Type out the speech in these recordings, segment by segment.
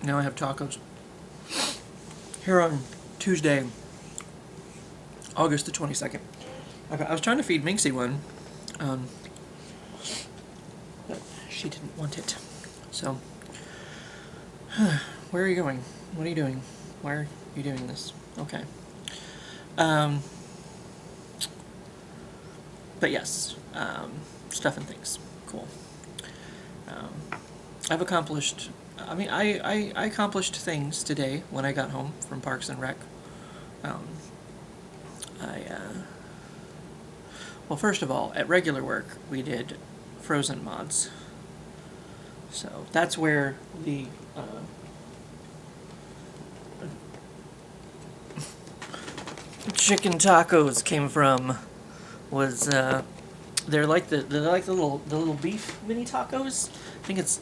Now I have tacos. Here on Tuesday, August the 22nd. I was trying to feed Minxie one, but she didn't want it. So, where are you going? What are you doing? Why are you doing this? Okay. But yes, stuff and things. Cool. I've accomplished, I accomplished things today when I got home from Parks and Rec. Well, first of all, at regular work, we did Frozen mods. So that's where the chicken tacos came from. Was they're like the little beef mini tacos. I think it's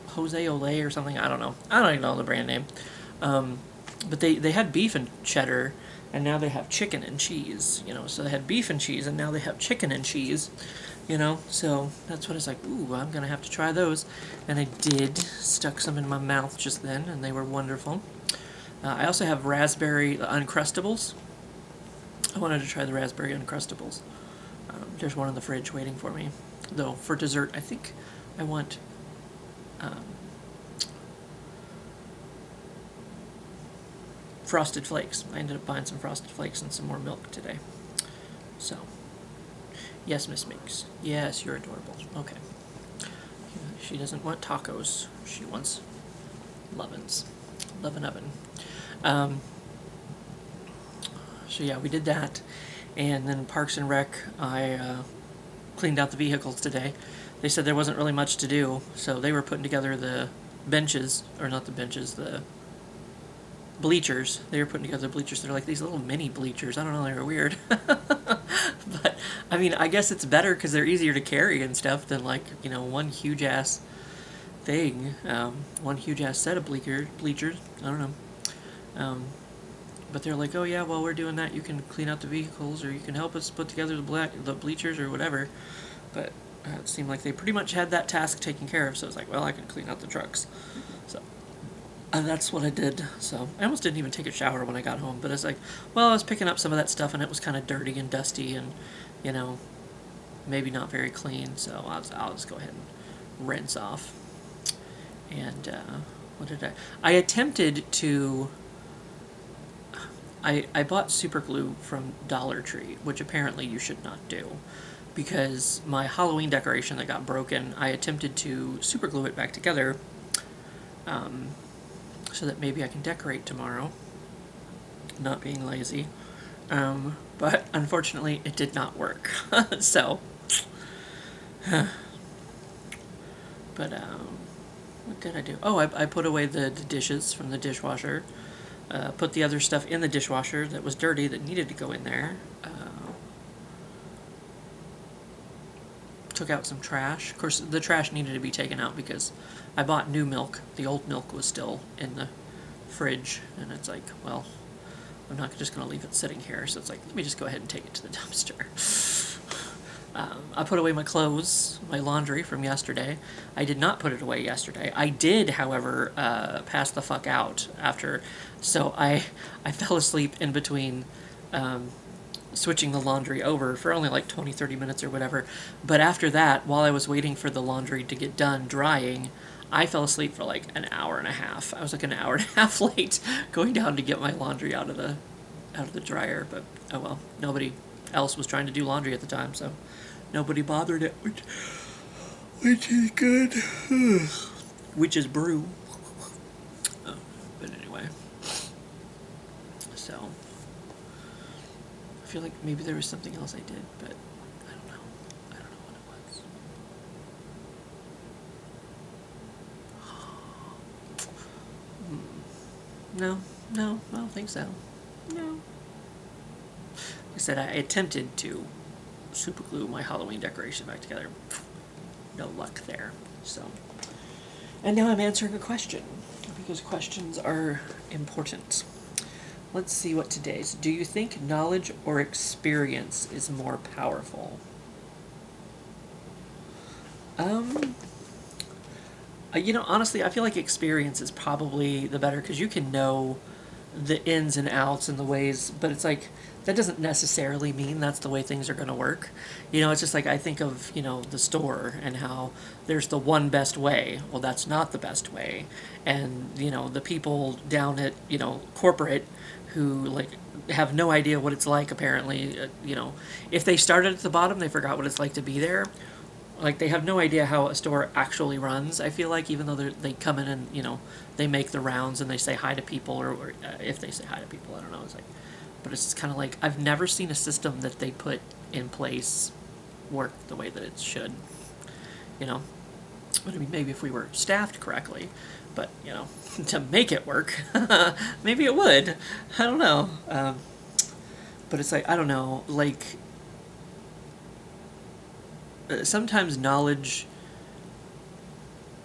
Jose Olay or something. I don't know. I don't even know the brand name. But they had beef and cheddar, and now they have chicken and cheese. So they had beef and cheese, and now they have chicken and cheese. So that's what it's like. Ooh, I'm gonna have to try those, and I did. Stuck some in my mouth just then, and they were wonderful. I also have raspberry Uncrustables. I wanted to try the raspberry Uncrustables. There's one in the fridge waiting for me. Though, for dessert, I think I want Frosted Flakes. I ended up buying some Frosted Flakes and some more milk today. So, yes, Miss Minx. Yes, you're adorable. Okay. She doesn't want tacos. She wants lovin's. Lovin' oven. So yeah, we did that, and then Parks and Rec, I cleaned out the vehicles today. They said there wasn't really much to do, so they were putting together the benches, or not the benches, the bleachers. They were putting together the bleachers. They're like these little mini bleachers. I don't know, they were weird. But, I guess it's better because they're easier to carry and stuff than one huge ass thing. One huge ass set of bleachers. I don't know. But they're like, oh yeah, while we're doing that, you can clean out the vehicles, or you can help us put together the bleachers or whatever. But it seemed like they pretty much had that task taken care of, so it's like, well, I can clean out the trucks. So that's what I did. So I almost didn't even take a shower when I got home, but it's like, well, I was picking up some of that stuff, and it was kind of dirty and dusty, and, maybe not very clean, so I'll just go ahead and rinse off. And, what did I attempted to... I bought super glue from Dollar Tree, which apparently you should not do, because my Halloween decoration that got broken, I attempted to super glue it back together, so that maybe I can decorate tomorrow, not being lazy, but unfortunately it did not work. So, but what did I do? Oh, I put away the dishes from the dishwasher. Put the other stuff in the dishwasher that was dirty that needed to go in there. Took out some trash. Of course, the trash needed to be taken out because I bought new milk. The old milk was still in the fridge, and it's like, well, I'm not just going to leave it sitting here, so it's like, let me just go ahead and take it to the dumpster. I put away my clothes, my laundry from yesterday. I did not put it away yesterday. I did, however, pass the fuck out after. So I fell asleep in between switching the laundry over for only like 20-30 minutes or whatever. But after that, while I was waiting for the laundry to get done drying, I fell asleep for like an hour and a half. I was like an hour and a half late going down to get my laundry out of the dryer. But oh well, nobody else was trying to do laundry at the time, so nobody bothered it, which is good. Which is brew. But anyway, so I feel like maybe there was something else I did, but I don't know. I don't know what it was. No, I don't think so. No. Like I said, I attempted to super glue my Halloween decoration back together. No luck there. So, and now I'm answering a question, because questions are important. Let's see what today's. Do you think knowledge or experience is more powerful? Honestly, I feel like experience is probably the better because you can know the ins and outs and the ways, but it's like that doesn't necessarily mean that's the way things are going to work. It's just like I think of, the store and how there's the one best way. Well, that's not the best way. And, the people down at, corporate who like have no idea what it's like apparently, if they started at the bottom, they forgot what it's like to be there. Like they have no idea how a store actually runs. I feel like even though they come in and they make the rounds and they say hi to people, or if they say hi to people, I don't know. It's like, but it's kind of like I've never seen a system that they put in place work the way that it should. You know, but I mean maybe if we were staffed correctly, but to make it work, maybe it would. I don't know. But it's like I don't know, like sometimes knowledge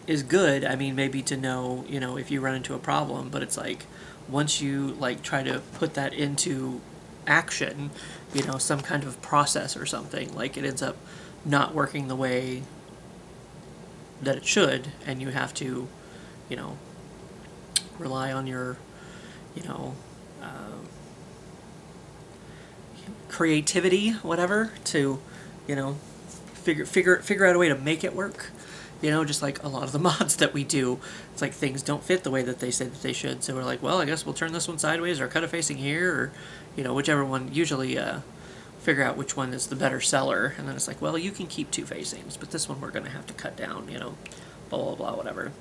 is good. I mean, maybe to know, if you run into a problem, but it's like once you like try to put that into action, some kind of process or something, like it ends up not working the way that it should, and you have to, you know, rely on your, you know, creativity, whatever, to, figure out a way to make it work. Just like a lot of the mods that we do, it's like things don't fit the way that they said that they should. So we're like, well, I guess we'll turn this one sideways or cut it facing here, or whichever one. Usually, figure out which one is the better seller, and then it's like, well, you can keep two facings, but this one we're going to have to cut down. Blah blah blah, whatever.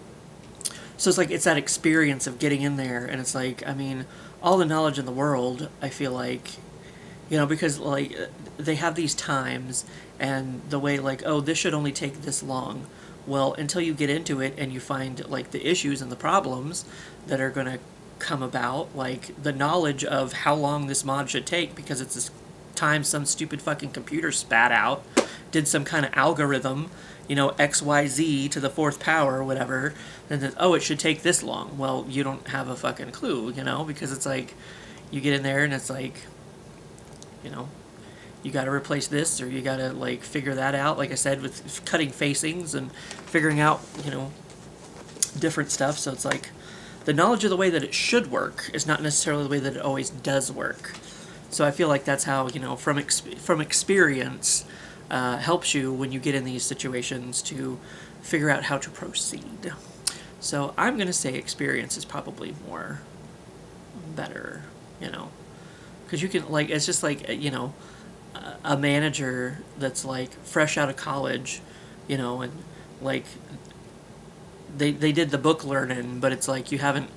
So it's like it's that experience of getting in there, and it's like, I mean, all the knowledge in the world, I feel like, because like they have these times and the way like, oh, this should only take this long. Well, until you get into it and you find like the issues and the problems that are going to come about, like the knowledge of how long this mod should take because it's this time some stupid fucking computer spat out, did some kind of algorithm, XYZ to the fourth power or whatever, and then, oh, it should take this long. Well, you don't have a fucking clue, because it's like you get in there and it's like, you got to replace this or you got to like figure that out, like I said, with cutting facings and figuring out different stuff. So it's like the knowledge of the way that it should work is not necessarily the way that it always does work. So I feel like that's how from experience helps you when you get in these situations to figure out how to proceed. So I'm going to say experience is probably more better, because you can like, it's just like a manager that's like fresh out of college, and like they did the book learning, but it's like you haven't,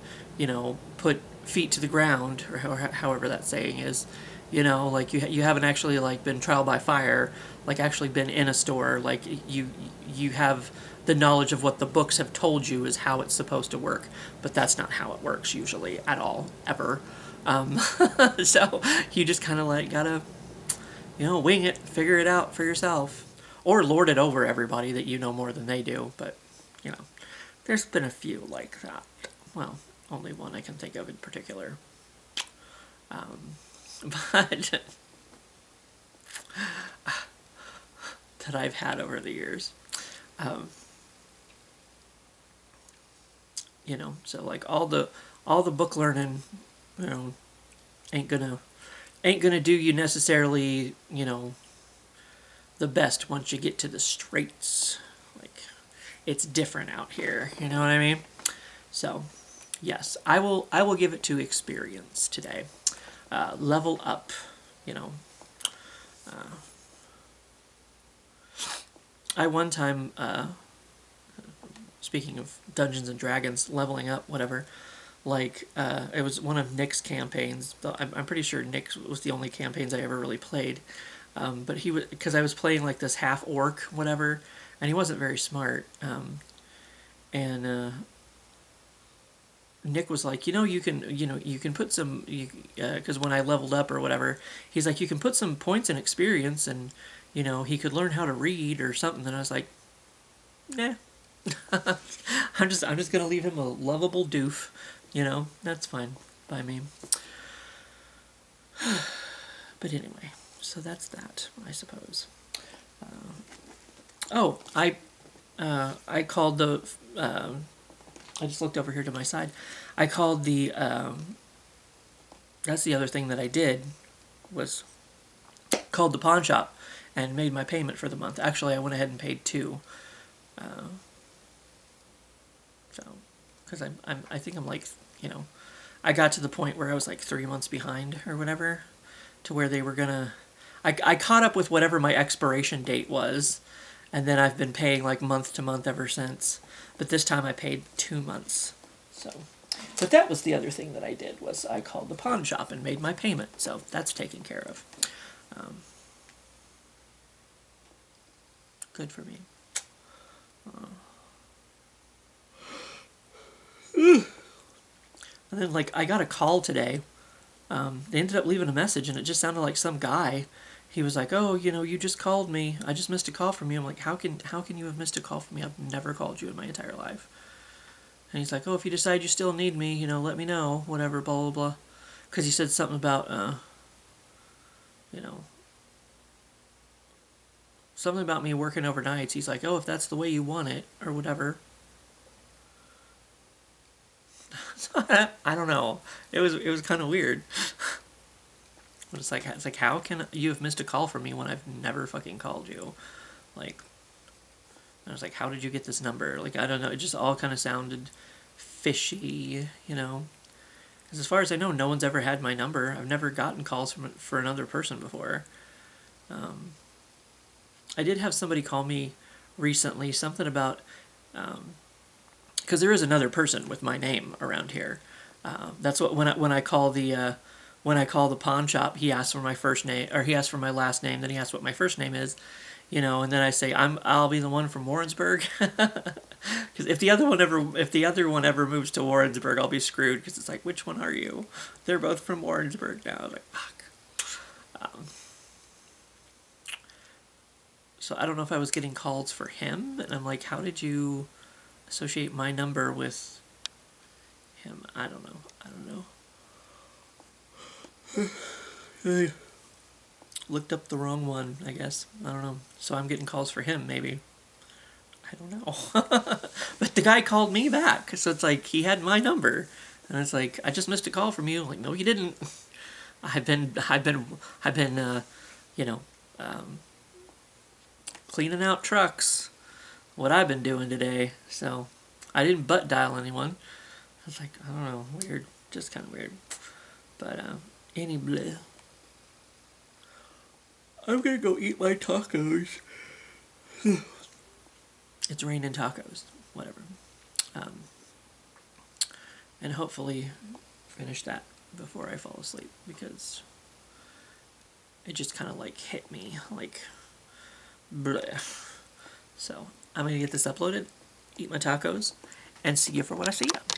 put feet to the ground, or however that saying is, like you haven't actually like been trial by fire, like actually been in a store, like you have the knowledge of what the books have told you is how it's supposed to work, but that's not how it works usually at all, ever. So you just kind of like gotta, wing it, figure it out for yourself, or lord it over everybody that you know more than they do. But there's been a few like that. Well, only one I can think of in particular. But that I've had over the years. So like all the book learning, ain't gonna do you necessarily, the best once you get to the straights. Like it's different out here, you know what I mean? So yes, I will give it to experience today. Level up, I one time, speaking of Dungeons and Dragons, leveling up, whatever, like, it was one of Nick's campaigns. I'm pretty sure Nick was the only campaigns I ever really played. But he was, because I was playing like this half orc, whatever, and he wasn't very smart. And Nick was like, you can put some, because when I leveled up or whatever, he's like, you can put some points in experience, and he could learn how to read or something. And I was like, nah. I'm just gonna leave him a lovable doof, that's fine by me. But anyway, so that's that, I suppose. I called the. I just looked over here to my side. I called the. That's the other thing that I did, was called the pawn shop and made my payment for the month. Actually, I went ahead and paid two. So, because I think I'm like, I got to the point where I was like 3 months behind or whatever, to where they were gonna. I caught up with whatever my expiration date was, and then I've been paying like month to month ever since. But this time I paid 2 months. So, but that was the other thing that I did, was I called the pawn shop and made my payment. So that's taken care of. Good for me. And then, like, I got a call today. They ended up leaving a message, and it just sounded like some guy. He was like, "Oh, you just called me. I just missed a call from you." I'm like, "How can you have missed a call from me? I've never called you in my entire life." And he's like, "Oh, if you decide you still need me, let me know. Whatever, blah blah blah." Because he said something about, something about me working overnights. He's like, "Oh, if that's the way you want it, or whatever." I don't know. It was kind of weird. But it's like, how can you have missed a call from me when I've never fucking called you? Like, I was like, how did you get this number? Like, I don't know. It just all kind of sounded fishy, Because as far as I know, no one's ever had my number. I've never gotten calls for another person before. I did have somebody call me recently, something about, because there is another person with my name around here. That's what when I call the pawn shop, he asks for my first name, or he asks for my last name, then he asks what my first name is, and then I say I'll be the one from Warrensburg, because if the other one ever moves to Warrensburg, I'll be screwed, because it's like, which one are you? They're both from Warrensburg now. I was like, fuck. So I don't know if I was getting calls for him, and I'm like, how did you associate my number with him? I don't know. I looked up the wrong one, I guess. I don't know. So I'm getting calls for him, maybe. I don't know. But the guy called me back, so it's like he had my number, and it's like, I just missed a call from you. I'm like, no, you didn't. I've been cleaning out trucks. What I've been doing today. So I didn't butt dial anyone. I was like, I don't know, weird, just kind of weird. But anyway, I'm gonna go eat my tacos. It's raining tacos, whatever. And hopefully finish that before I fall asleep, because it just kind of like hit me like bleh. So I'm gonna get this uploaded, eat my tacos, and see you for what I see ya.